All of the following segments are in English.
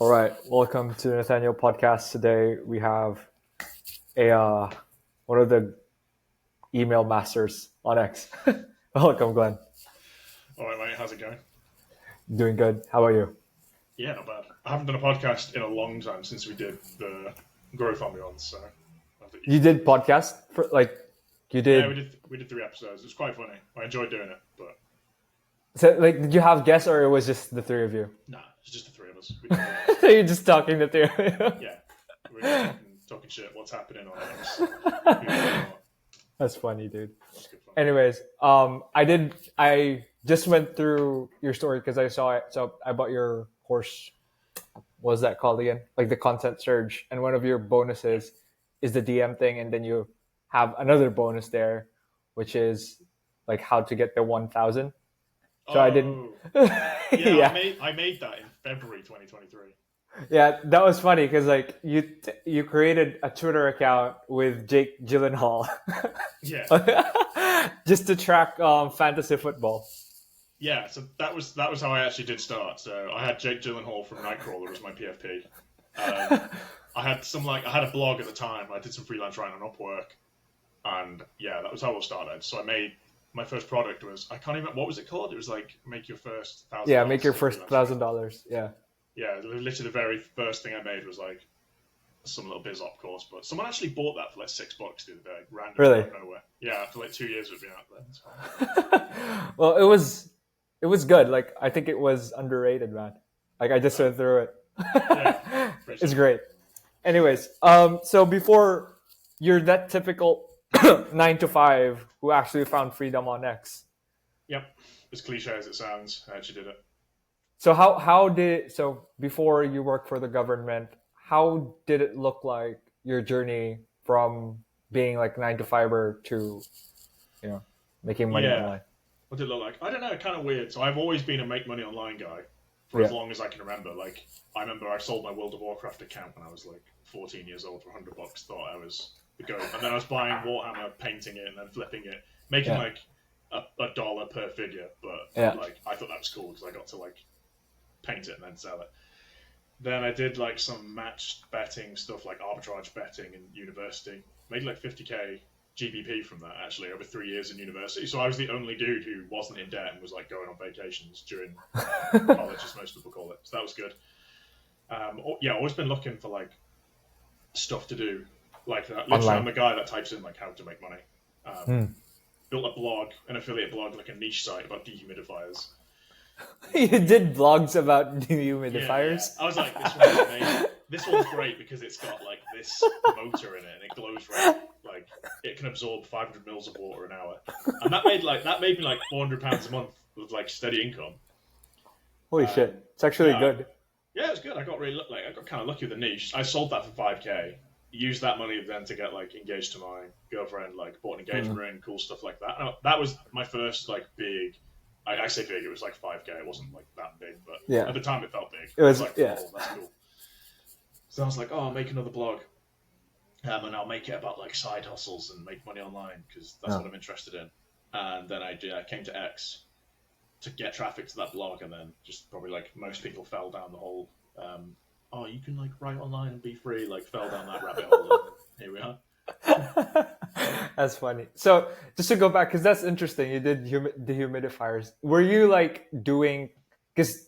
All right, welcome to the Nathaneal podcast. Today we have a one of the email masters on X. Welcome, Glenn. All right, mate. How's it going? Doing good. How are you? Yeah, not bad. I haven't done a podcast in a long time since we did the growth ambiance. So, You did podcast for you yeah, did. we did 3 episodes. It was quite funny. I enjoyed doing it, but So did you have guests or it was just the three of you? nah, it's just the three of us. We did You're just talking the three of you. yeah, we're just talking shit. What's happening on X? Who's doing what. That's funny, dude. It's good fun. Anyways, I just went through your story because I saw it. So I bought your course. What was that called again? Like the content surge, and one of your bonuses is the DM thing, and then you have another bonus there, which is like how to get the 1,000. So I didn't. Yeah, I made that in February 2023. Yeah, that was funny because like you created a Twitter account with Jake Gyllenhaal. Yeah. Just to track fantasy football. Yeah, so that was how I actually did start. So I had Jake Gyllenhaal from Nightcrawler as my PFP. I had a blog at the time. I did some freelance writing on Upwork, and yeah, that was how it all started. So I made my first product was I can't even what was it called? It was like make your first $1,000. Yeah, make your first $1,000. Yeah. Yeah, literally the very first thing I made was like some little biz op course, but someone actually bought that for like $6 the other day, randomly Really? out of nowhere. Yeah, after like 2 years of being out there. Well, it was good. Like I think it was underrated, man. Like I just went through it. Yeah, It's great. Anyways, so before you're that typical 9 to 5 who actually found freedom on X. Yep, as cliche as it sounds, I actually did it. So so before you worked for the government, how did it look like your journey from being like 9 to 5er to, making money online? What did it look like? I don't know, kind of weird. So I've always been a make money online guy for as long as I can remember. Like I remember I sold my World of Warcraft account when I was like 14 years old for $100. Thought I was the goat, and then I was buying Warhammer, painting it, and then flipping it, making like a dollar per figure. But like I thought that was cool because I got to like paint it and then sell it. Then I did like some matched betting stuff, like arbitrage betting in university. Made like 50k GBP from that actually over 3 years in university. So I was the only dude who wasn't in debt and was like going on vacations during college, as most people call it. So that was good. Yeah, always been looking for like stuff to do like that. Literally, I'm the guy that types in like how to make money. Built a blog, an affiliate blog, like a niche site about dehumidifiers. You did blogs about dehumidifiers? Yeah. I was like, this one's great because it's got like this motor in it and it glows red. Like it can absorb 500 mils of water an hour, and that made me like £400 a month with like steady income. Holy shit! It's actually good. Yeah, it was good. I got kind of lucky with the niche. I sold that for 5k. Used that money then to get like engaged to my girlfriend. Like bought an engagement ring, cool stuff like that. And that was my first like big. I say big, it was like 5k, it wasn't like that big, but at the time it felt big. It was like, yeah. Oh, that's cool. So I was like, I'll make another blog. And I'll make it about like side hustles and make money online because that's what I'm interested in. And then I came to X to get traffic to that blog, and then just probably like most people fell down the whole, you can like write online and be free, like fell down that rabbit hole, and here we are. That's funny. So just to go back, because that's interesting, you did dehumidifiers. Were you like doing, because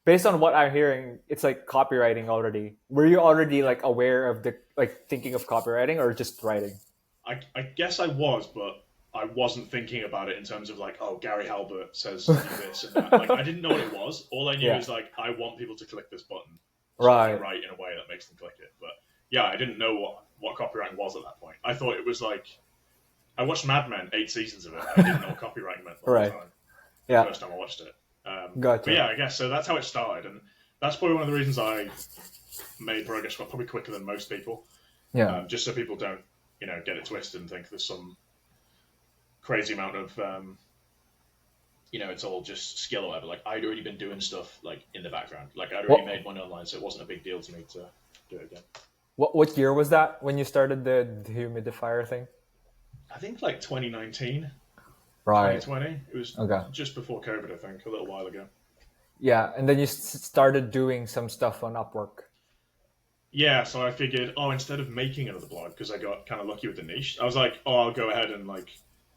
based on what I'm hearing, it's like copywriting already. Were you already like aware of the like thinking of copywriting or just writing? I guess I was, but I wasn't thinking about it in terms of like, oh, Gary Halbert says do this and that. Like I didn't know what it was. All I knew is like I want people to click this button. So I write in a way that makes them click it. But yeah, I didn't know what copywriting was at that point. I thought it was like I watched Mad Men, 8 seasons of it. I didn't know what copywriting meant the whole time. The first time I watched it. But yeah, I guess so. That's how it started, and that's probably one of the reasons I made progress probably quicker than most people. Yeah. Just so people don't, get it twisted and think there's some crazy amount of, it's all just skill or whatever. Like I'd already been doing stuff like in the background. Like I'd already made money online, so it wasn't a big deal to me to do it again. What year was that when you started the humidifier thing? I think like 2019. Right. 2020. It was just before COVID, I think, a little while ago. Yeah, and then you started doing some stuff on Upwork. Yeah, so I figured, instead of making another blog, because I got kind of lucky with the niche, I was like, I'll go ahead and like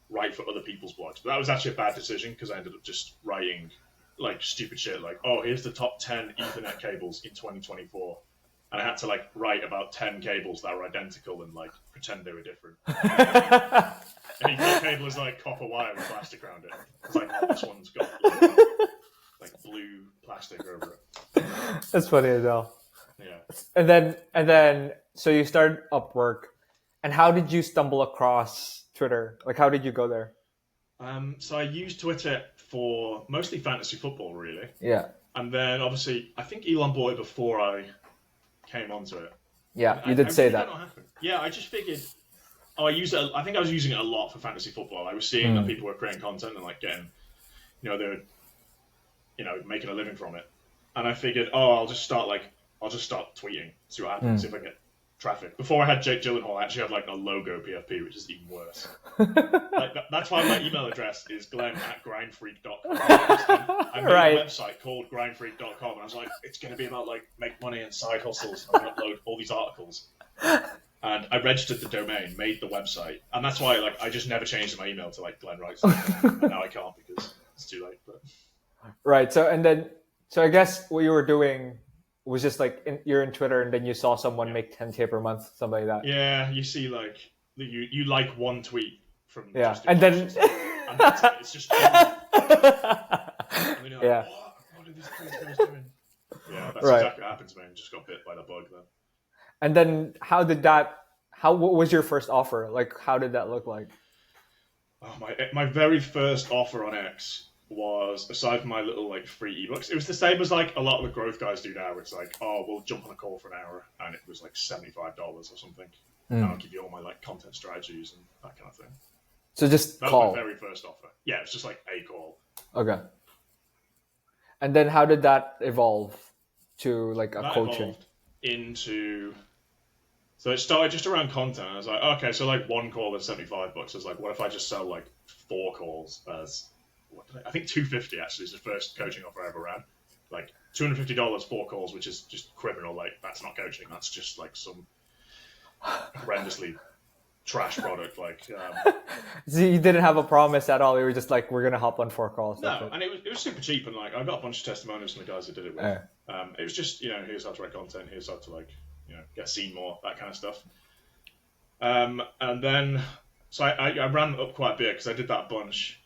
write for other people's blogs. But that was actually a bad decision because I ended up just writing like stupid shit, like, here's the top 10 Ethernet cables in 2024. And I had to like write about 10 cables that were identical and like pretend they were different. And each cable is like copper wire with plastic around it. It's like, this one's got like blue plastic over it. That's funny as hell. Yeah. And then, so you started Upwork, and how did you stumble across Twitter? Like, how did you go there? So I used Twitter for mostly fantasy football, really. Yeah. And then obviously, I think Elon bought it before I came onto it. Yeah, And you did say really that. don't know what happened. Yeah, I just figured. I think I was using it a lot for fantasy football. I was seeing that people were creating content and like getting, they're, making a living from it. And I figured, I'll just start tweeting, see what happens, see if I get traffic. Before I had Jake Gyllenhaal, I actually had like a logo PFP, which is even worse. That's why my email address is glenn@grindfreak.com. I made Right. a website called grindfreak.com, and I was like, it's going to be about like make money and side hustles. I'm going to upload all these articles. And I registered the domain, made the website, and that's why like I just never changed my email to like Glenn Wright. And now I can't because it's too late. But Right. So I guess what you were doing was just like you're in Twitter, and then you saw someone make 10K per month, something like that. yeah, you see like you like one tweet from And then and that's it. It's just and then you're like, what are these crazy guys doing? Yeah, that's exactly what happened to me. I just got bit by the bug then. And then what was your first offer? Like, how did that look like? My very first offer on X was, aside from my little like free ebooks, it was the same as like a lot of the growth guys do now. It's like, we'll jump on a call for an hour, and it was like $75 or something. And I'll give you all my like content strategies and that kind of thing. So just that call. was my very first offer. Yeah, it's just like a call. Okay. And then how did that evolve to like a coaching? Evolved into. So it started just around content. I was like, okay, so like one call is $75. I was like, what if I just sell like 4 calls as I think $250 actually is the first coaching offer I ever ran. Like $250, 4 calls, which is just criminal. Like that's not coaching. That's just like some horrendously trash product. Like So you didn't have a promise at all. You were just like, we're gonna hop on 4 calls. No, and it was super cheap, and like I got a bunch of testimonials from the guys that did it with. It was just here's how to write content, here's how to like get seen more, that kind of stuff. And then so I ran up quite a bit because I did that bunch.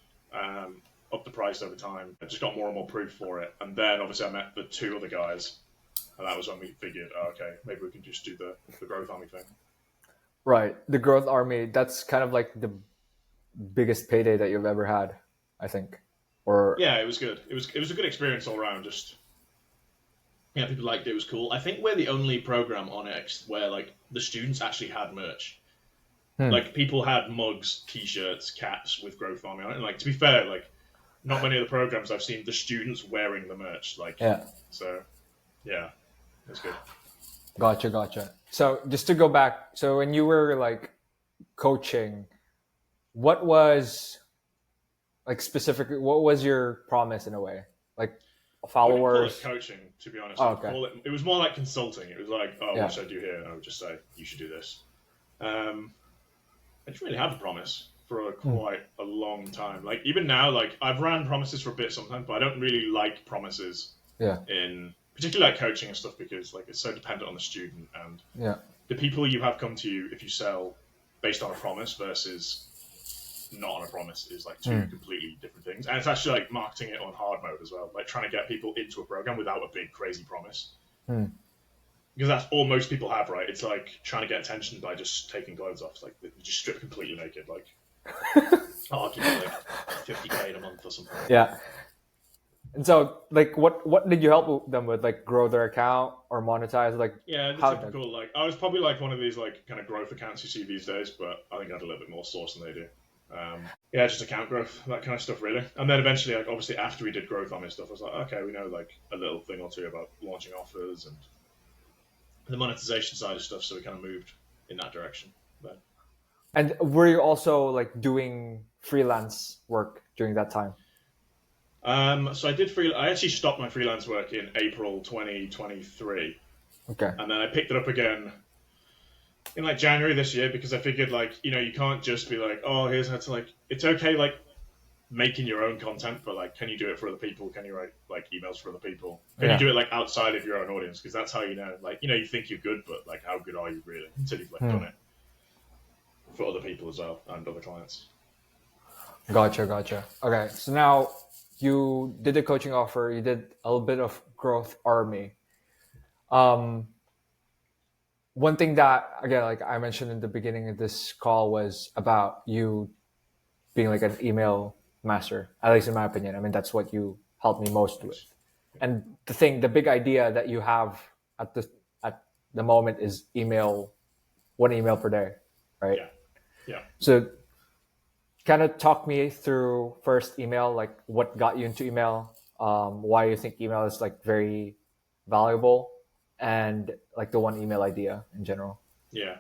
Up the price over time. I just got more and more proof for it. And then obviously I met the 2 other guys, and that was when we figured, okay, maybe we can just do the growth army thing. Right. The growth army, that's kind of like the biggest payday that you've ever had, I think. Or yeah, it was good. It was a good experience all around. Just people liked it. It was cool. I think we're the only program on X where like the students actually had merch. Like people had mugs, t-shirts, caps with growth army on it. And like to be fair, like not many of the programs I've seen the students wearing the merch. Like so yeah, it's good. Gotcha. So just to go back, so when you were like coaching, what was like specifically, what was your promise in a way? Like followers? I wouldn't call it coaching, to be honest. Okay. It was more like consulting. It was like, what should I do here? And I would just say, you should do this. I didn't really have a promise for quite a long time. Like even now, like I've ran promises for a bit sometimes, but I don't really like promises. In particularly like coaching and stuff because like it's so dependent on the student and the people you have come to you if you sell based on a promise versus not on a promise is like 2 completely different things. And it's actually like marketing it on hard mode as well, like trying to get people into a program without a big crazy promise. Because that's all most people have, right? It's like trying to get attention by just taking clothes off. It's like you just strip completely naked. Like, I'll give you like $50K in a month or something. Yeah. And so, like, what did you help them with? Like, grow their account or monetize? Like, yeah, the typical. Like, I was probably like one of these like kind of growth accounts you see these days, but I think I had a little bit more source than they do. Just account growth, that kind of stuff, really. And then eventually, like, obviously, after we did growth on this stuff, I was like, okay, we know like a little thing or two about launching offers and the monetization side of stuff, so we kind of moved in that direction. But and were you also like doing freelance work during that time? So I actually stopped my freelance work in April 2023, Okay. and then I picked it up again in like January this year because I figured like you can't just be like, oh, here's how to like. It's okay like making your own content, but like, can you do it for other people? Can you write like emails for other people? Can you Yeah. do it like outside of your own audience? Because that's how you know, like, you think you're good, but like, how good are you really until you've like Hmm. done it for other people as well and other clients. Gotcha. Okay, so now you did the coaching offer. You did a little bit of growth army. Um, One thing that again, like I mentioned in the beginning of this call, was about you being like an email master. At least in my opinion, I mean that's what you helped me most with. Thanks. And the big idea that you have at the moment is one email per day, right? Yeah, yeah. So kind of talk me through first email, like what got you into email, why you think email is like very valuable, and like the one email idea in general. Yeah.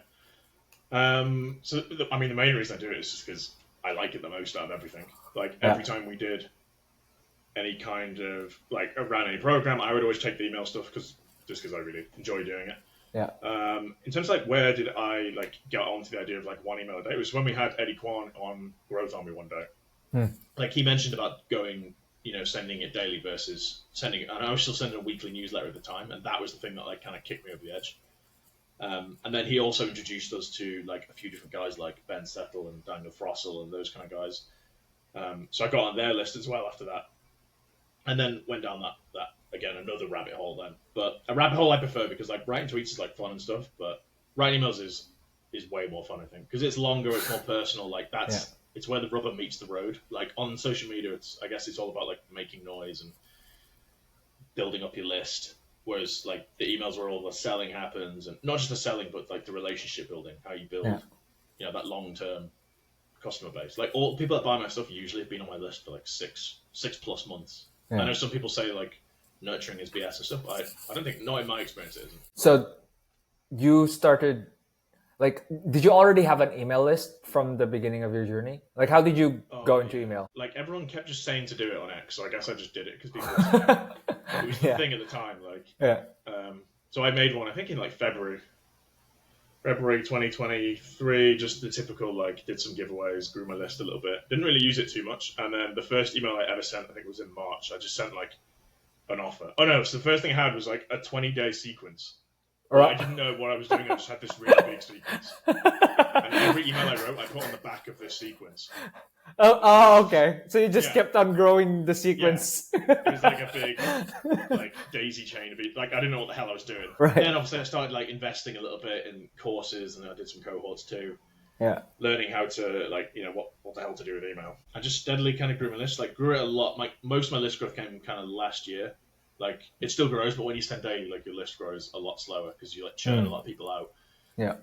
I mean, the main reason I do it is just because I like it the most out of everything. Like Yeah, every time we did any kind of like around any program, I would always take the email stuff because I really enjoy doing it. yeah. In terms of like where did I like get onto the idea of like one email a day? It was when we had Eddie Kwan on Growth Army one day. Hmm. Like he mentioned about going, sending it daily versus sending it, and I was still sending a weekly newsletter at the time, and that was the thing that like kind of kicked me over the edge. And then he also introduced us to like a few different guys like Ben Settle and Daniel Frossel and those kind of guys. So I got on their list as well after that, and then went down that again another rabbit hole then. But a rabbit hole I prefer because like writing tweets is like fun and stuff, but writing emails is way more fun I think because it's longer, it's more personal. Like Yeah. it's where the rubber meets the road. Like on social media, I guess it's all about like making noise and building up your list. Whereas like the emails where all the selling happens, and not just the selling, but like the relationship building, how you build, Yeah. that long term customer base. Like all people that buy my stuff usually have been on my list for like six plus months. I Yeah. know some people say like nurturing is BS and stuff, but I don't think, not in my experience, it isn't. So you started like, did you already have an email list from the beginning of your journey? Like, how did you Oh go into yeah, email? like everyone kept just saying to do it on X, so I guess I just did it because people were saying it. It was the Yeah. thing at the time. Like, Yeah. so I made one, I think in like February 2023, just the typical, like, did some giveaways, grew my list a little bit. Didn't really use it too much. And then the first email I ever sent, I think was in March. I just sent, like, an offer. Oh, no. So the first thing I had was, like, a 20-day sequence. All But I right. didn't know what I was doing. I just had this really big sequence. And every email I wrote, I put on the back of this sequence. Okay. So you just Yeah. kept on growing the Yeah. sequence. It was like a big, like, daisy chain of it. Like, I didn't know what the hell I was doing. Right. Then, obviously, I started, like, investing a little bit in courses, and I did some cohorts, too. Yeah. Learning how to like what the hell to do with email. I just steadily kind of grew my list, like grew it a lot. Most of my list growth came kind of last year. Like it still grows, but when you send daily, like your list grows a lot slower because you like churn a lot of people out. Yeah.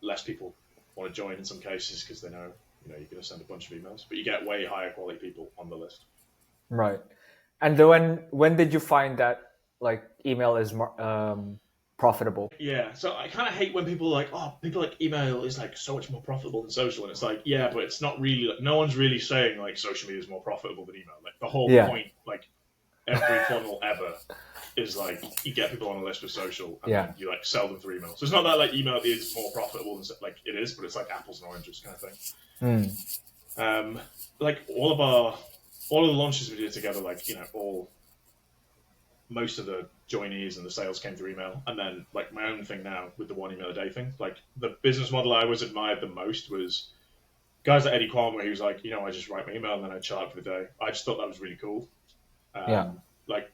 Less people want to join in some cases because they know you're going to send a bunch of emails, but you get way higher quality people on the list. Right. And then when did you find that like email is more profitable? Yeah, so I kind of hate when people are like, oh, people like email is like so much more profitable than social, and it's like, yeah, but it's not really. Like, no one's really saying like social media is more profitable than email. Like the whole Yeah. point, like every funnel ever, is like you get people on a list with social, and then you like sell them through email. So it's not that like email is more profitable than like it is, but it's like apples and oranges kind of thing. Like all of the launches we did together, like most of the joinees and the sales came through email, and then like my own thing now with the one email a day thing, like the business model I was admired the most was guys like Eddie Kwan, where he was like, I just write my email and then I chill out for the day. I just thought that was really cool. Like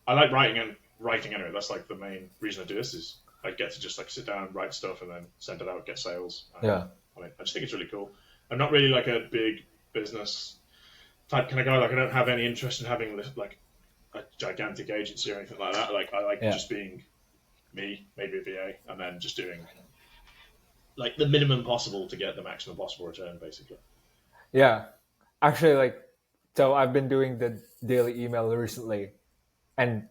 I like writing anyway. That's like the main reason I do this is I get to just like sit down, write stuff, and then send it out, get sales. I just think it's really cool. I'm not really like a big business type kind of guy. Like I don't have any interest in having like a gigantic agency or anything like that. Like I like just being me, maybe a VA, and then just doing like the minimum possible to get the maximum possible return, basically. Yeah. Actually, so I've been doing the daily email recently, and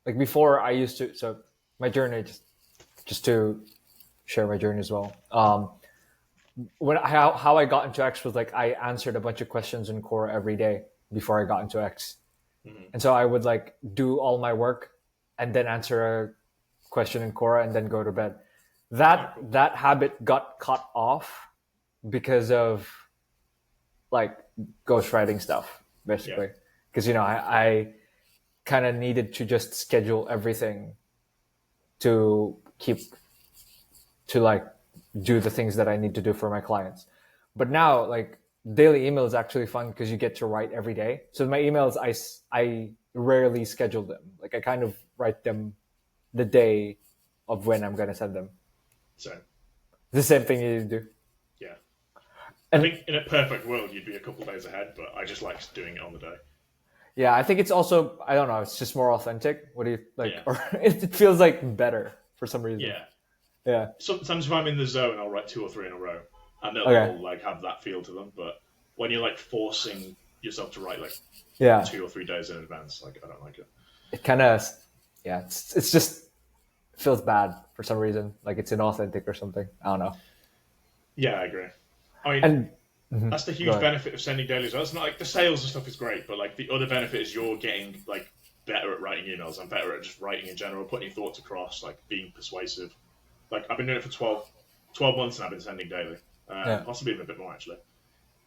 like before I used to. So my journey, just to share my journey as well. How I got into X was like I answered a bunch of questions in Core every day before I got into X. And so I would like do all my work and then answer a question in Quora and then go to bed. That habit got cut off because of like ghostwriting stuff, basically. Because, I kind of needed to just schedule everything to like do the things that I need to do for my clients. But now, like, daily email is actually fun because you get to write every day. So my emails, I rarely schedule them. Like, I kind of write them the day of when I'm going to send them. So The same thing you do. yeah, And I think in a perfect world you'd be a couple days ahead, but I just like doing it on the day. yeah, I think it's also, I don't know, it's just more authentic. What do you like? Yeah. Or it feels like better for some reason. Yeah. Yeah. Sometimes if I'm in the zone, I'll write 2 or 3 in a row, and they'll Okay. all like have that feel to them. But when you're like forcing yourself to write like Yeah. 2 or 3 days in advance, like I don't like it. It kind of, yeah, it's just it feels bad for some reason. Like it's inauthentic or something. I don't know. Yeah, I agree. I mean, And that's the go huge ahead. benefit of sending daily as well. It's not like the sales and stuff is great, but like the other benefit is you're getting like better at writing emails and better at just writing in general, putting your thoughts across, like being persuasive. Like I've been doing it for 12 months and I've been sending daily, possibly even a bit more actually.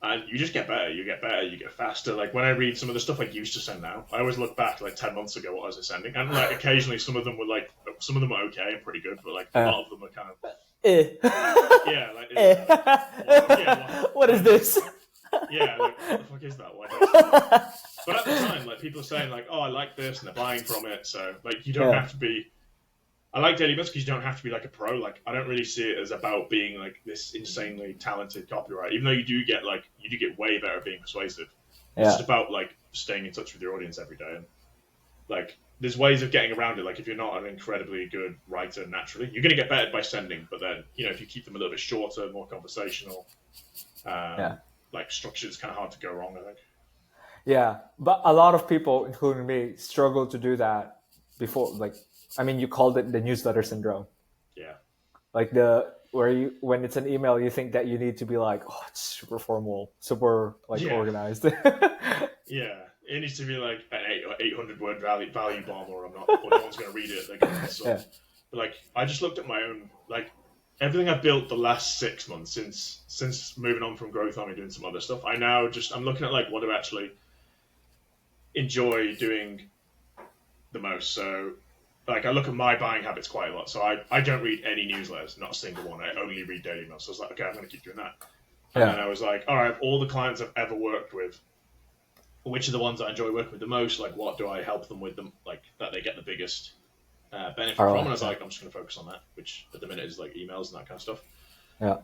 And you just get better. You get better. You get faster. Like when I read some of the stuff I used to send now, I always look back like 10 months ago what I was sending, and like occasionally some of them were okay and pretty good, but like a lot of them are kind of yeah, like What is this? yeah, like what the fuck is that? Why don't But at the time, like people are saying like, oh, I like this, and they're buying from it. So like you don't have to be. I like daily books because you don't have to be like a pro. Like I don't really see it as about being like this insanely talented copywriter, even though you do get way better at being persuasive. It's just about like staying in touch with your audience every day, and like there's ways of getting around it. Like if you're not an incredibly good writer naturally, you're going to get better by sending. But then if you keep them a little bit shorter, more conversational, like structure, it's kind of hard to go wrong. I think. Yeah, but a lot of people, including me, struggle to do that before. Like, I mean, you called it the newsletter syndrome. Yeah. Like when it's an email, you think that you need to be like, oh, it's super formal, super like organized. Yeah, it needs to be like an 800 word value bomb, or no one's going to read it. Like, But like, I just looked at my own like everything I've built the last 6 months since moving on from Growth Army doing some other stuff. I'm looking at like what do I actually enjoy doing the most. So like I look at my buying habits quite a lot. So I don't read any newsletters, not a single one. I only read daily emails. So I was like, okay, I'm going to keep doing that. And then I was like, all right, all the clients I've ever worked with, which are the ones that I enjoy working with the most? Like, what do I help them with them? Like that they get the biggest benefit from? And I was like, I'm just going to focus on that, which at the minute is like emails and that kind of stuff. Yeah.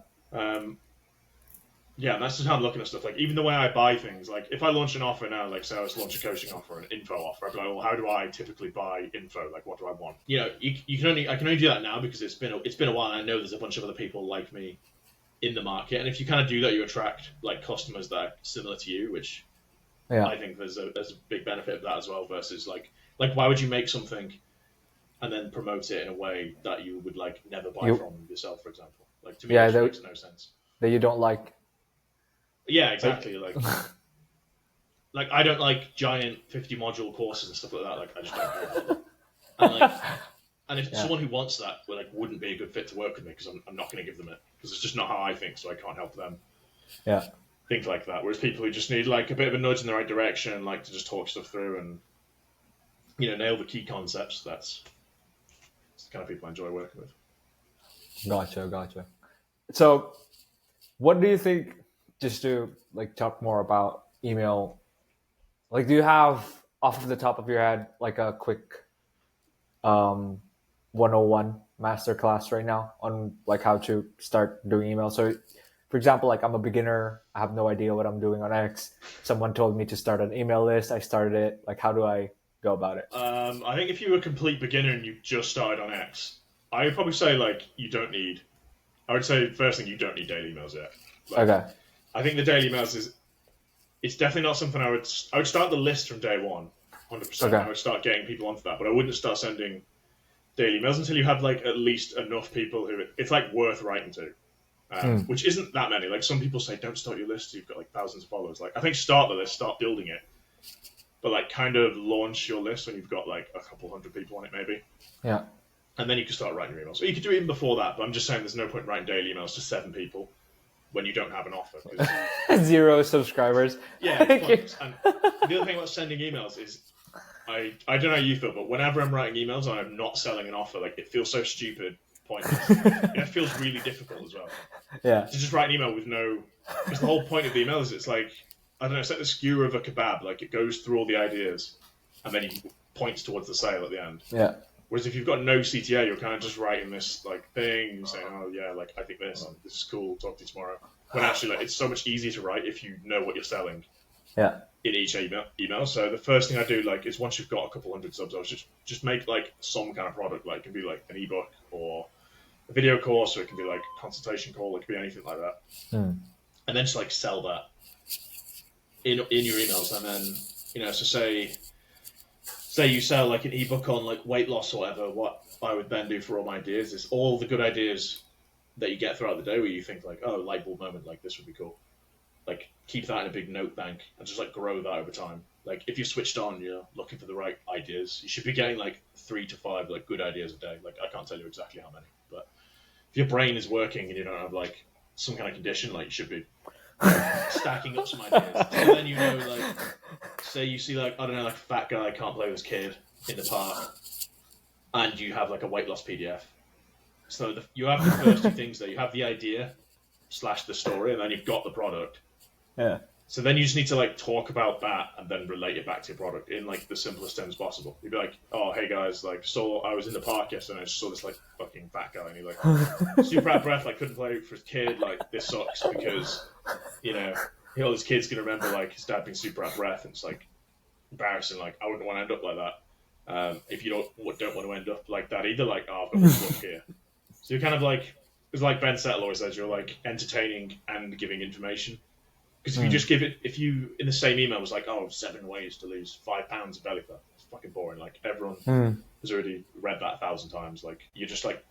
Yeah, and that's just how I'm looking at stuff. Like even the way I buy things, like if I launch an offer now, like say I was to launch a coaching offer, an info offer, I'd be like, well, how do I typically buy info? Like what do I want? I can only do that now because it's been a while, and I know there's a bunch of other people like me in the market. And if you kind of do that, you attract like customers that are similar to you, which I think there's a big benefit of that as well. Versus like why would you make something and then promote it in a way that you would like never buy from yourself, for example? Like to me, it makes no sense. That you don't like. Yeah, exactly. Like I don't like giant 50 module courses and stuff like that. Like I just don't care about them. And if someone who wants that wouldn't be a good fit to work with me because I'm not going to give them it because it's just not how I think, so I can't help them. Yeah. Think like that. Whereas people who just need like a bit of a nudge in the right direction and like to just talk stuff through and nail the key concepts, that's the kind of people I enjoy working with. Gotcha. So, what do you think? Just to like talk more about email, like do you have off of the top of your head like a quick 101 masterclass right now on like how to start doing email? So for example, like I'm a beginner, I have no idea what I'm doing on X. Someone told me to start an email list, I started it. Like how do I go about it? I think if you were a complete beginner and you just started on X, I would probably say I would say first thing, you don't need daily emails yet. Okay. I think the daily emails it's definitely not something I would start the list from day one, 100%. Okay. I would start getting people onto that, but I wouldn't start sending daily emails until you have like at least enough people who it's like worth writing to, which isn't that many. Like some people say, don't start your list. You've got like thousands of followers. Like I think start the list, start building it, but like kind of launch your list when you've got like a couple hundred people on it maybe. Yeah. And then you can start writing your emails. Or you could do it even before that, but I'm just saying there's no point writing daily emails to 7 people when you don't have an offer. 0 subscribers. Yeah, pointless. And the other thing about sending emails is, I don't know how you feel, but whenever I'm writing emails and I'm not selling an offer, like it feels so stupid, pointless. It feels really difficult as well. Yeah. To just write an email with no, because the whole point of the email is it's like, I don't know, it's like the skewer of a kebab. Like it goes through all the ideas and then he points towards the sale at the end. Yeah. Whereas if you've got no CTA, you're kind of just writing this like thing, and saying, "Oh yeah, like I think this is cool. Talk to you tomorrow." When actually, like it's so much easier to write if you know what you're selling. Yeah. In each email. So the first thing I do, like, is once you've got a couple hundred subs, I was just make like some kind of product. Like it can be like an ebook or a video course, or it can be like a consultation call. It could be anything like that. And then just like sell that in your emails, and then so say you sell like an ebook on like weight loss or whatever, what I would then do for all my ideas is all the good ideas that you get throughout the day where you think like, oh, light bulb moment, like this would be cool. Like keep that in a big note bank and just like grow that over time. Like if you're switched on, you're looking for the right ideas. You should be getting like 3 to 5 like good ideas a day. Like I can't tell you exactly how many, but if your brain is working and you don't have like some kind of condition, like you should be stacking up some ideas. So then like, say you see like, I don't know, like a fat guy can't play with his kid in the park, and you have like a weight loss PDF. So you have the first 2 things there. You have the idea / the story, and then you've got the product. Yeah. So then you just need to like talk about that and then relate it back to your product in like the simplest terms possible. You'd be like, "Oh, hey guys, like I was in the park yesterday and I just saw this like fucking fat guy and he like super out of breath, like couldn't play for his kid, like this sucks because all his kid's gonna remember like his dad being super out of breath, and it's like embarrassing. Like I wouldn't want to end up like that. If you don't want to end up like that either, like I've got this book here." So you're kind of like, it's like Ben Settle always says, you're like entertaining and giving information. Because if you just if you in the same email was like, 7 ways to lose 5 pounds of belly fat, it's fucking boring. Like everyone has already read that 1,000 times. Like you're just like,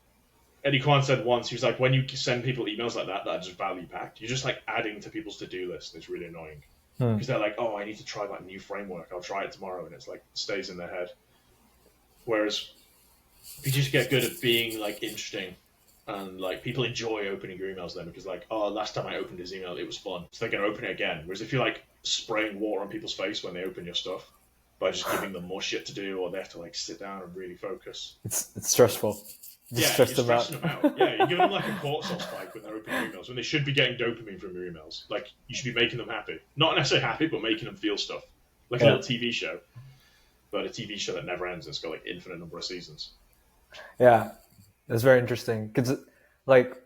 Eddie Kwan said once, he was like, when you send people emails like that are just value packed, you're just like adding to people's to-do list. It's really annoying. Because they're like, I need to try that new framework. I'll try it tomorrow. And it's like, stays in their head. Whereas if you just get good at being like interesting, and like people enjoy opening your emails then because like, last time I opened his email, it was fun. So they're going to open it again. Whereas if you're like spraying water on people's face when they open your stuff by just giving them more shit to do, or they have to like sit down and really focus. It's stressful. You're stressing them out. Yeah, you're giving them like a cortisol spike when they're opening your emails, when they should be getting dopamine from your emails. Like you should be making them happy. Not necessarily happy, but making them feel stuff. Like a little TV show. But a TV show that never ends and it's got like infinite number of seasons. Yeah. That's very interesting because, like,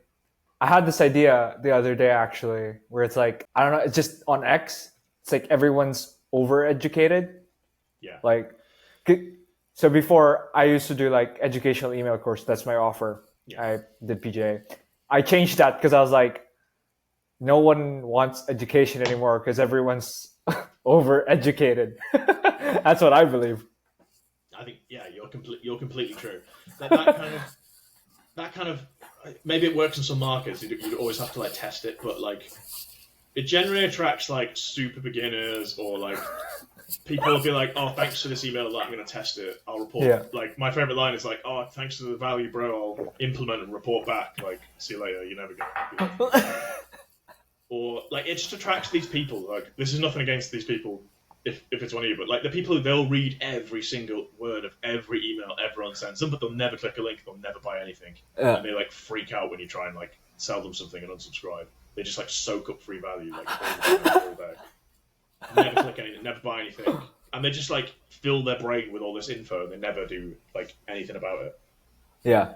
I had this idea the other day actually, where it's like, I don't know, it's just on X. It's like everyone's overeducated. Yeah. Like, so before I used to do like educational email course. That's my offer. Yeah. I did PGA. I changed that because I was like, no one wants education anymore because everyone's overeducated. That's what I believe. I think you're completely true. That kind of maybe it works in some markets. You'd always have to like test it, but like it generally attracts like super beginners or like people will be like, thanks for this email, like I'm gonna test it. I'll report. Yeah. Like my favorite line is like, thanks for the value, bro. I'll implement and report back. Like see you later. You're never gonna do that. Or like it just attracts these people. Like this is nothing against these people. If it's one of you, but like the people who they'll read every single word of every email everyone sends them, but they'll never click a link, they'll never buy anything, and they like freak out when you try and like sell them something and unsubscribe. They just like soak up free value like all day. Never click anything, never buy anything, and they just like fill their brain with all this info and they never do like anything about it. Yeah.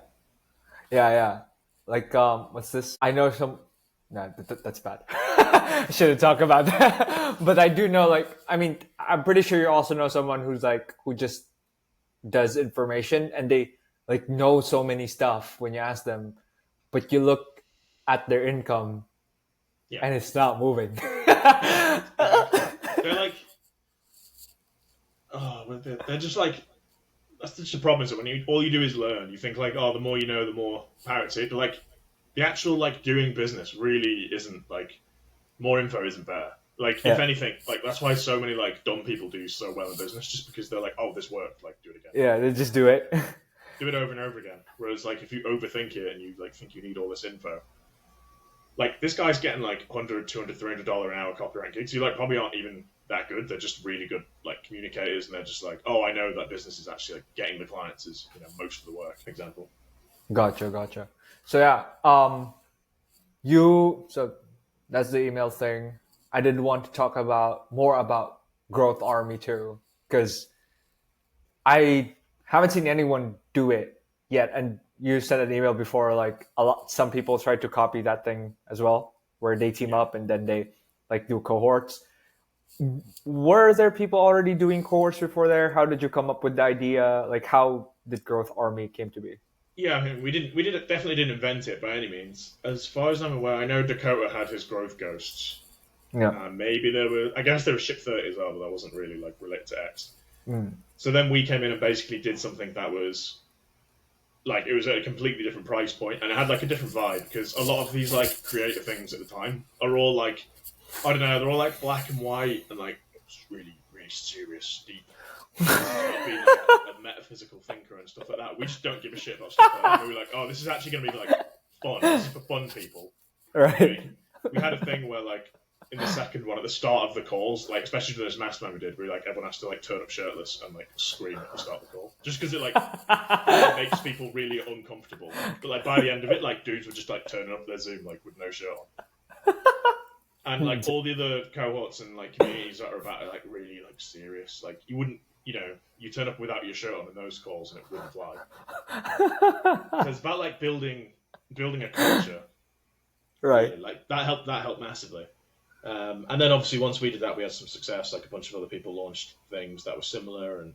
Like what's this? I know some. No, that's bad. I shouldn't talk about that. But I do know, like, I mean, I'm pretty sure you also know someone who just does information and they like know so many stuff when you ask them, but you look at their income and it's not moving. They're like, they're just like, that's just the problem is that when all you do is learn, you think like, the more you know, the more power to it. But like, the actual like doing business really isn't like more info isn't better. Like, if anything, like that's why so many like dumb people do so well in business, just because they're like, oh, this worked, like do it again. Yeah, they just do it. Do it over and over again. Whereas like if you overthink it and you like think you need all this info, like this guy's getting like $100, $200, $300 an hour copywriting gigs. You like probably aren't even that good. They're just really good like communicators, and they're just like, oh, I know that business is actually like getting the clients is most of the work. Example. Gotcha. So yeah, so that's the email thing. I did want to talk more about Growth Army too, because I haven't seen anyone do it yet. And you sent an email before, like some people tried to copy that thing as well, where they team up and then they like do cohorts. Were there people already doing cohorts before there? How did you come up with the idea? Like, how did Growth Army came to be? Yeah, I mean, we definitely didn't invent it by any means. As far as I'm aware, I know Dakota had his growth ghosts. Yeah. Maybe I guess there was Ship 30 as well, but that wasn't really like related to X. Mm. So then we came in and basically did something that was like, it was at a completely different price point, and it had like a different vibe, because a lot of these like creative things at the time are all like, I don't know, they're all like black and white and like really, really serious, deep. Being like a metaphysical thinker and stuff like that. We just don't give a shit about stuff like that. We were like, oh, this is actually going to be like fun. This is for fun people. Right. We had a thing where like in the second one at the start of the calls, like especially for this mastermind we did, we like everyone has to like turn up shirtless and like scream at the start of the call, just because it makes people really uncomfortable. But like by the end of it, like dudes were just like turning up their Zoom like with no shirt on. And like all the other cohorts and like communities that are about like really like serious, like you wouldn't, you turn up without your shirt on in those calls and it wouldn't fly. So it's about like building a culture, right? Really. Like that helped massively. And then obviously once we did that, we had some success. Like a bunch of other people launched things that were similar and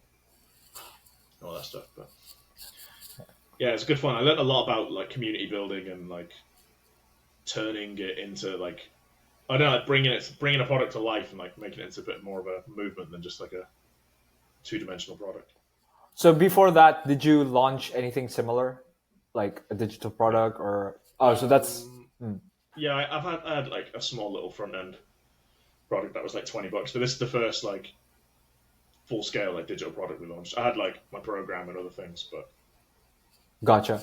all that stuff. But yeah, it's good fun. I learned a lot about like community building and like turning it into like, I don't know, like bringing a product to life and like making it into a bit more of a movement than just like a two-dimensional product. So before that, did you launch anything similar, like a digital product or? Oh, so that's. Yeah, I had like a small little front end product that was like $20, but this is the first like full scale like digital product we launched. I had like my program and other things, but. Gotcha.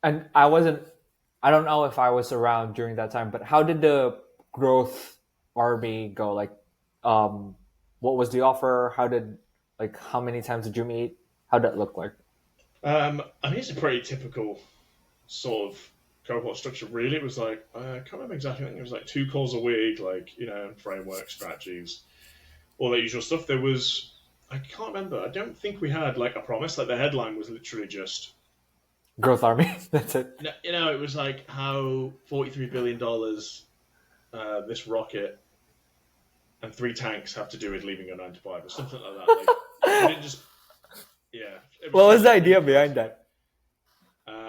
And I don't know if I was around during that time, but how did the Growth Army go? Like, what was the offer? How many times did you meet? How did that look like? I mean, it's a pretty typical sort of cohort structure, really. It was like, I can't remember exactly, I think it was like 2 calls a week, like, framework, strategies, all that usual stuff. I can't remember, I don't think we had like a promise, like the headline was literally just Growth Army, that's it. It was like how $43 billion, this rocket, and 3 tanks have to do with leaving your 9 to 5 or something like that. Like, we didn't just, yeah. What was the idea behind that?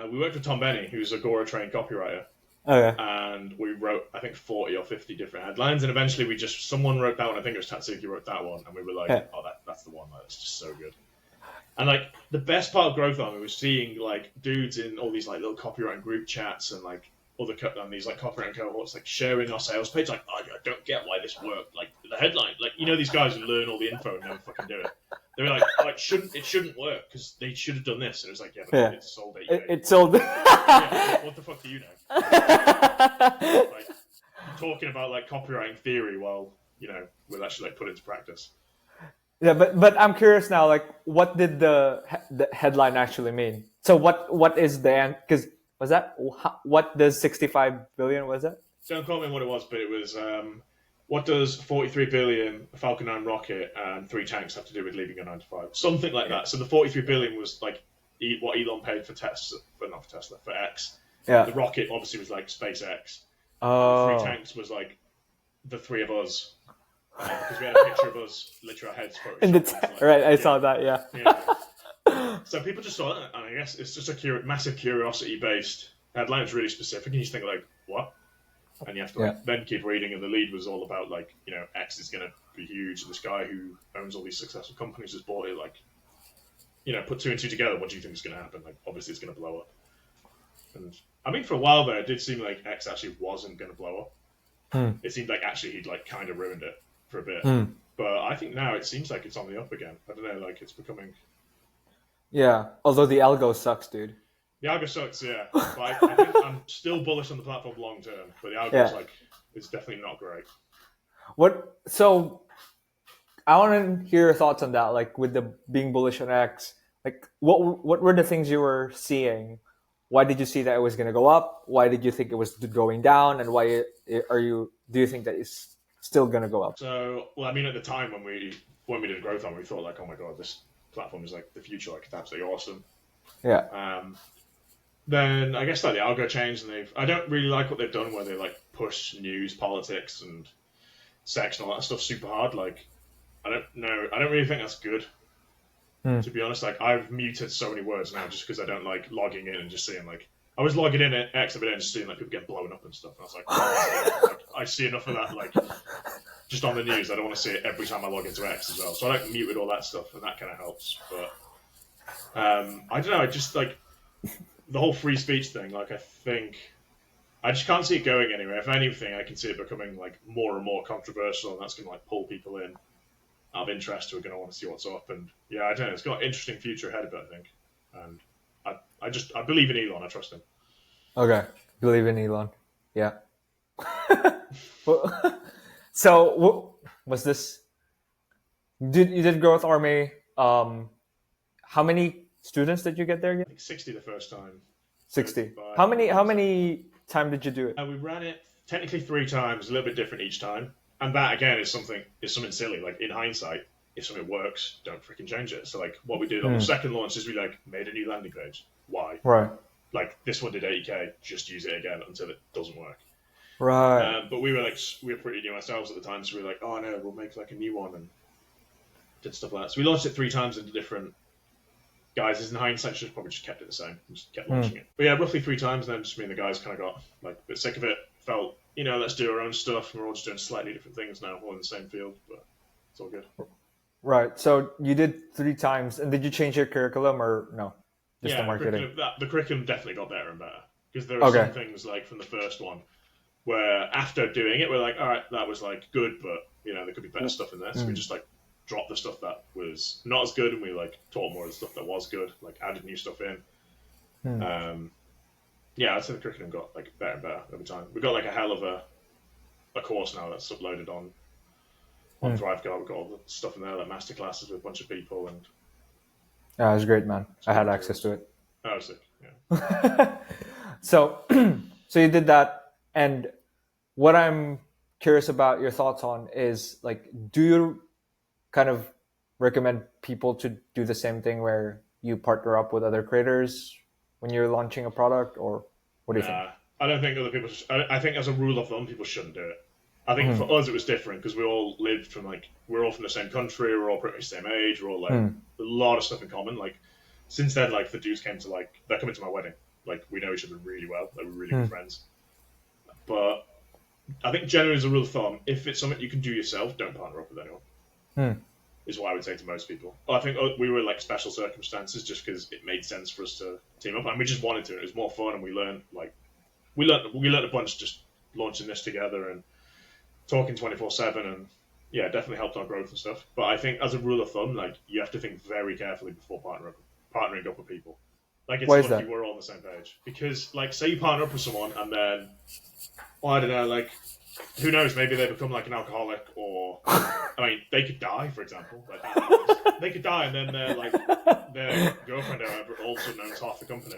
We worked with Tom Benny, who's a Agora trained copywriter. Okay. And we wrote, I think, 40 or 50 different headlines. And eventually someone wrote that one. I think it was Tatsuki wrote that one. And we were like, oh, that's the one. That's just so good. And like the best part of Growth Army was seeing like dudes in all these like little copywriting group chats and like on these like copywriting cohorts like sharing our sales page. Like, oh, I don't get why this worked. Like the headline, like these guys who learn all the info and never fucking do it. They were like, it shouldn't work because they should have done this. And it was like, yeah, but it's sold at It sold. What the fuck do you know? Like, talking about like copywriting theory while we'll actually like put it into practice. Yeah, but I'm curious now. Like, what did the headline actually mean? So what is the end? Because was that what does 65 billion was it? Don't quote me what it was, but it was. What does 43 billion, a Falcon 9 rocket, and 3 tanks have to do with leaving a 9 to 5? Something like that. So the 43 billion was like what Elon paid for for X. Yeah. The rocket obviously was like SpaceX. Oh. The 3 tanks was like the 3 of us. Because we had a picture of us, literally our heads photoshopped. Right, I saw that, yeah. So people just saw it, and I guess it's just a massive curiosity-based headline. It's really specific, and you just think like, what? And you have to then keep reading, and the lead was all about like, X is going to be huge, and this guy who owns all these successful companies has bought it, like, put 2 and 2 together, what do you think is going to happen? Like, obviously it's going to blow up. And I mean, for a while there, it did seem like X actually wasn't going to blow up. It seemed like actually he'd like kind of ruined it. for a bit. Mm. But I think now it seems like it's on the up again. I don't know, like it's becoming. Yeah. Although the algo sucks, dude. The algo sucks, yeah. But I think I'm still bullish on the platform long term. But the algo's Yeah. like, it's definitely not great. What? So I want to hear your thoughts on that. Like with the being bullish on X, like what were the things you were seeing? Why did you see that it was going to go up? Why did you think it was going down? And why do you think that it's still going to go up? So, well, I mean, at the time when we did growth on, we thought like, oh my god, this platform is like the future, like it's absolutely awesome. Yeah. Then I guess like the algo changed, and I don't really like what they've done where they like push news, politics, and sex and all that stuff super hard. Like, I don't know, I don't really think that's good. To be honest, like I've muted so many words now just because I don't like logging in and just seeing like I was logging in at X every day and just seeing like people get blown up and stuff. And I was like, oh, like I see enough of that like just on the news. I don't want to see it every time I log into X as well. So I like muted all that stuff, and that kind of helps. But I don't know. I just like the whole free speech thing. Like I think I just can't see it going anywhere. If anything, I can see it becoming like more and more controversial, and that's going to like pull people in out of interest who are going to want to see what's up. And yeah, I don't know. It's got an interesting future ahead of it, I think. And I believe in Elon. I trust him. Okay. Believe in Elon. Yeah. So was this? You did Growth Army? How many students did you get there again? I think 60 the first time. 60. How many time did you do it? We ran it technically 3 times, a little bit different each time. And that again is something silly. Like in hindsight, if something works, don't freaking change it. So like what we did on the second launch is we like made a new landing page. Why? Right. Like this one did 80k, just use it again until it doesn't work. Right. But we were pretty new ourselves at the time, so we were like, oh no, we'll make like a new one and did stuff like that. So we launched it 3 times into different guises. In hindsight, should have probably just kept it the same, just kept launching it. But yeah, roughly 3 times. And then just me and the guys kind of got like a bit sick of it. Felt, let's do our own stuff. We're all just doing slightly different things now, all in the same field, but it's all good. Right. So you did 3 times, and did you change your curriculum or no? Just the marketing. The curriculum definitely got better and better because there are some things like from the first one where after doing it, we're like, all right, that was like good, but there could be better stuff in there. So we just like dropped the stuff that was not as good, and we like taught more of the stuff that was good, like added new stuff in. Yeah, I'd say the curriculum got like better and better over time. We've got like a hell of a course now that's uploaded on ThriveGuard. We've got all the stuff in there, like masterclasses with a bunch of people, and yeah, it was great, man. I had access to it. Oh, sick. Yeah. So you did that, and what I'm curious about your thoughts on is like, do you kind of recommend people to do the same thing where you partner up with other creators when you're launching a product, or what do you think? I don't think other people. I think as a rule of thumb, people shouldn't do it. I think for us it was different because we all lived we're all from the same country, we're all pretty much the same age, we're all like a lot of stuff in common. Like since then, like the dudes came to they're coming to my wedding. Like we know each other really well. Like we're really good friends. But I think generally as a rule of thumb, if it's something you can do yourself, don't partner up with anyone. Is what I would say to most people. I think we were like special circumstances just because it made sense for us to team up, and we just wanted to. It was more fun, and we learned a bunch just launching this together and talking 24/7, and yeah, definitely helped our growth and stuff. But I think as a rule of thumb, like you have to think very carefully before partnering up with people. Like it's lucky we're all on the same page, because like say you partner up with someone and then I don't know, like who knows, maybe they become like an alcoholic, or they could die, for example. Like they could die, and then their girlfriend or whatever all of a sudden owns half the company.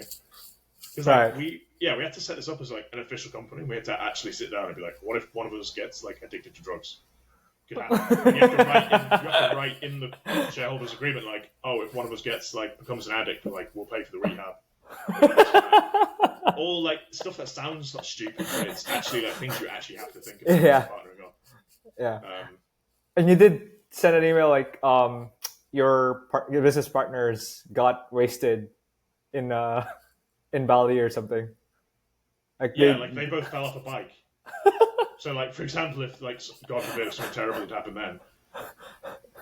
Because we had to set this up as like an official company. We had to actually sit down and be like, what if one of us gets like addicted to drugs? Could happen. You have to write in the shareholders agreement like, oh, if one of us becomes an addict, we'll pay for the rehab. All like stuff that sounds like stupid, but it's actually like things you actually have to think about partnering up. Yeah. And you did send an email like your business partners got wasted in Bali or something. They both fell off a bike. So like for example, if like God forbid if something terrible had happened then,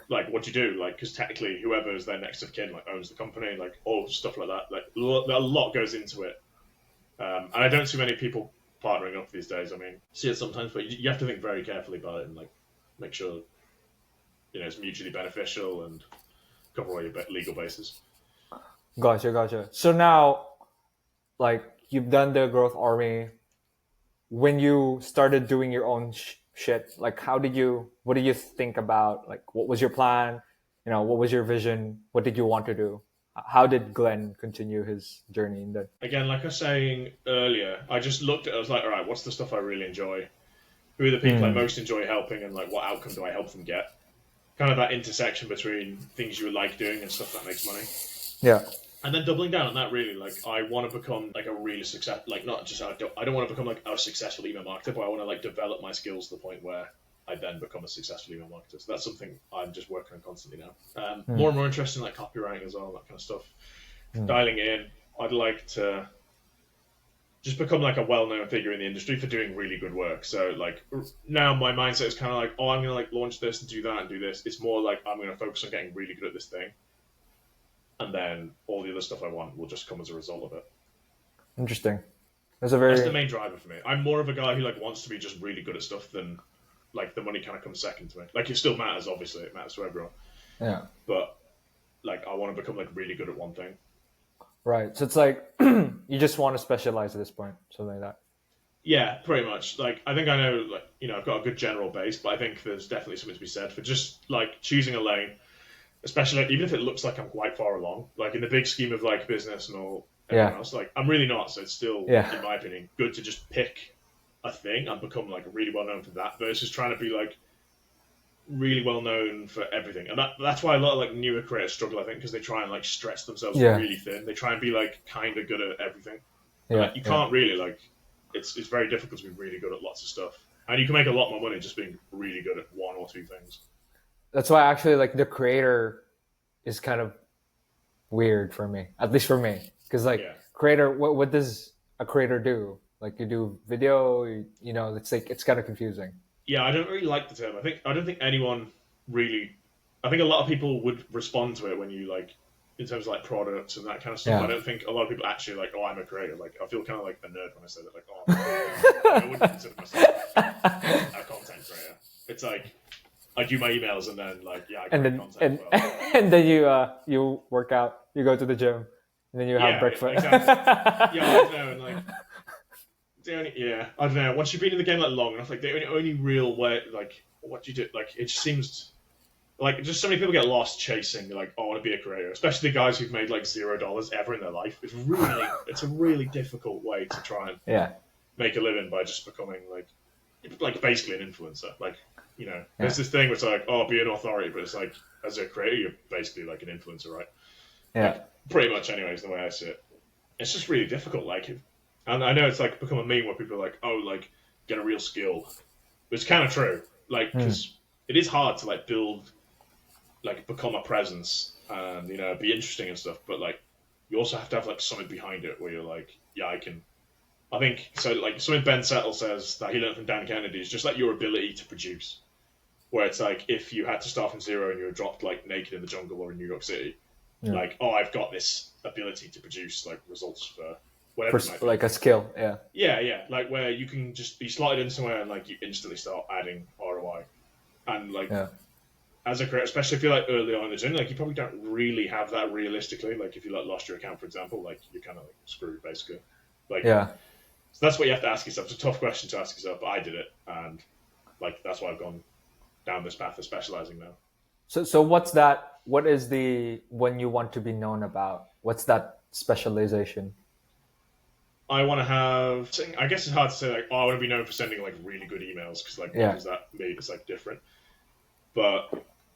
like what do you do? Like because technically whoever is their next of kin owns the company, like all stuff like that. Like a lot goes into it. And I don't see many people partnering up these days. I mean, see it sometimes, but you have to think very carefully about it and like make sure it's mutually beneficial and cover all your legal bases. Gotcha. So now, like, you've done the growth army. When you started doing your own shit, like, what did you think about? Like, what was your plan? What was your vision? What did you want to do? How did Glenn continue his journey in that? Again, like I was saying earlier, I just looked at it, I was like, all right, what's the stuff I really enjoy? Who are the people I most enjoy helping, and like what outcome do I help them get? Kind of that intersection between things you like doing and stuff that makes money. Yeah. And then doubling down on that, really, like I want to become like a really not just I don't want to become like a successful email marketer, but I want to like develop my skills to the point where I then become a successful email marketer. So that's something I'm just working on constantly now. More and more interested in like copywriting as well, that kind of stuff. Dialing in, I'd like to just become like a well-known figure in the industry for doing really good work. So like now my mindset is kind of like, oh, I'm going to like launch this and do that and do this. It's more like I'm going to focus on getting really good at this thing. And then all the other stuff I want will just come as a result of it. Interesting. That's the main driver for me. I'm more of a guy who like wants to be just really good at stuff than like the money kind of comes second to me. Like it still matters, obviously. It matters to everyone. Yeah. But like I want to become like really good at one thing. Right. So it's like you just want to specialize at this point, something like that. Yeah, pretty much. Like I think I know, like I've got a good general base, but I think there's definitely something to be said for just like choosing a lane, especially like, even if it looks like I'm quite far along. Like in the big scheme of like business and all everyone else, like I'm really not. So it's still, in my opinion, good to just pick a thing and become like really well known for that versus trying to be like really well known for everything. And that's why a lot of like newer creators struggle, I think, because they try and like stretch themselves really thin. They try and be like kind of good at everything. Like, you can't really like it's very difficult to be really good at lots of stuff, and you can make a lot more money just being really good at one or two things. That's why actually like the creator is kind of weird for me, at least for me, because like creator, what does a creator do? Like you do video, it's like it's kind of confusing. Yeah, I don't really like the term. I don't think anyone really. I think a lot of people would respond to it when you like, in terms of like products and that kind of stuff. I don't think a lot of people actually like, oh, I'm a creator. Like, I feel kind of like a nerd when I say that. Like, oh, I'm a creator. I wouldn't consider myself a content creator. It's like I do my emails and then like I create content as well. And then you work out, you go to the gym, and then you have breakfast. Exactly. I don't know, and like. I don't know. Once you've been in the game like long enough, like the only real way, like what do you do? Like it just seems like just so many people get lost chasing like, oh, I want to be a creator, especially the guys who've made like $0 ever in their life. It's a really difficult way to try and make a living by just becoming like basically an influencer. Like there's this thing where it's like, oh, be an authority, but it's like as a creator, you're basically like an influencer, right? Yeah, like, pretty much. Anyways, the way I see it, it's just really difficult. Like. And I know it's like become a meme where people are like, oh, like get a real skill. But it's kind of true. Like, because it is hard to like build, like become a presence and, be interesting and stuff. But like, you also have to have like something behind it where you're like, yeah, I can. I think so. Like something Ben Settle says that he learned from Dan Kennedy is just like your ability to produce. Where it's like if you had to start from zero and you were dropped like naked in the jungle or in New York City, like, oh, I've got this ability to produce like results for. Like a skill, yeah, like where you can just be slotted in somewhere and like you instantly start adding ROI, and like as a creator, especially if you're like early on in the journey, like you probably don't really have that realistically. Like if you like lost your account, for example, like you're kind of like screwed basically. Like so that's what you have to ask yourself. It's a tough question to ask yourself, but I did it, and like that's why I've gone down this path of specializing now. So what's that? What is the when you want to be known about? What's that specialization? I want to have. I guess it's hard to say like, oh, I want to be known for sending like really good emails because like what does that mean? It's like different. But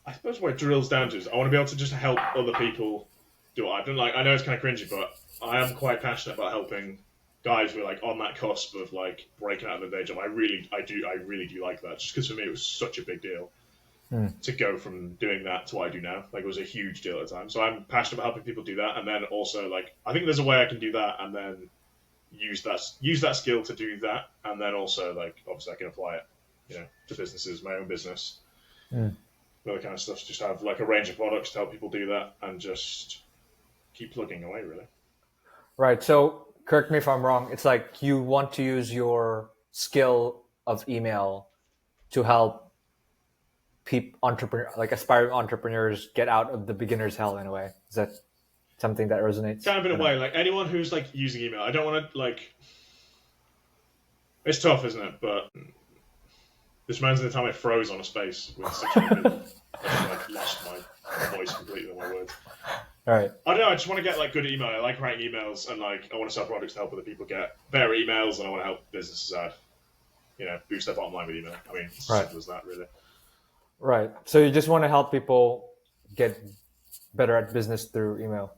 I suppose what it drills down to is I want to be able to just help other people do what I've done. Like I know it's kind of cringy, but I am quite passionate about helping guys who are like on that cusp of like breaking out of their day job. I really do like that. Just because for me it was such a big deal to go from doing that to what I do now. Like it was a huge deal at the time. So I'm passionate about helping people do that, and then also like I think there's a way I can do that, and then use that skill to do that, and then also like obviously I can apply it, to businesses, my own business, other kind of stuff. Just have like a range of products to help people do that, and just keep plugging away, really. Right. So correct me if I'm wrong. It's like you want to use your skill of email to help entrepreneur, like aspiring entrepreneurs, get out of the beginner's hell in a way? Is that something that resonates? Kind of in a way, like anyone who's like using email, I don't want to like. It's tough, isn't it? But this reminds me of the time I froze on a space with 600 people. I like lost my voice completely on my words. All right. I don't know. I just want to get like good email. I like writing emails, and like I want to sell products to help other people get better emails, and I want to help businesses out. Boost their bottom line with email. I mean, it's as simple as that, really. Right. So you just want to help people get better at business through email.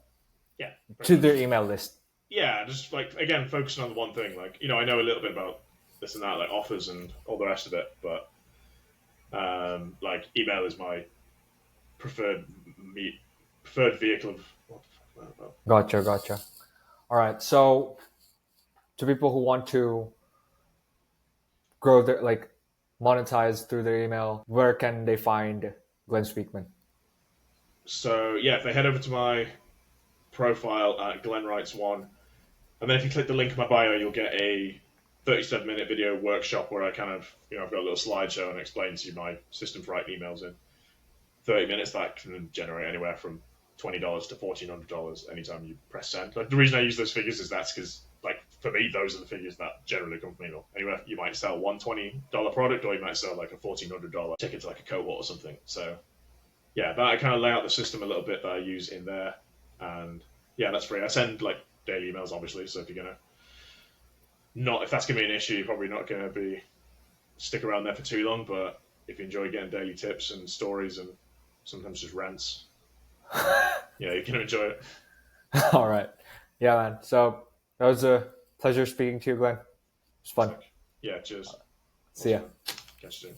Yeah. To their email list. Yeah, just like again, focusing on the one thing. Like I know a little bit about this and that, like offers and all the rest of it, but like email is my preferred vehicle of. Gotcha. All right. So to people who want to grow their monetize through their email, where can they find Glenn Speakman? So yeah, if they head over to my profile at Glenn Writes One, and then if you click the link in my bio, you'll get a 37-minute video workshop where I kind of I've got a little slideshow and explain to you my system for writing emails in 30 minutes. That can generate anywhere from $20 to $1,400 anytime you press send. Like the reason I use those figures is that's because like for me those are the figures that generally come from email. Anywhere you might sell one $20 product, or you might sell like a $1,400 ticket to like a cohort or something. So yeah, that I kind of lay out the system a little bit that I use in there, and yeah, that's free. I send like daily emails, obviously. So if that's gonna be an issue, you're probably not gonna stick around there for too long. But if you enjoy getting daily tips and stories and sometimes just rants, you're gonna enjoy it. All right, yeah, man. So that was a pleasure speaking to you, Glenn. It was fun. Yeah, cheers. See ya. Catch you soon.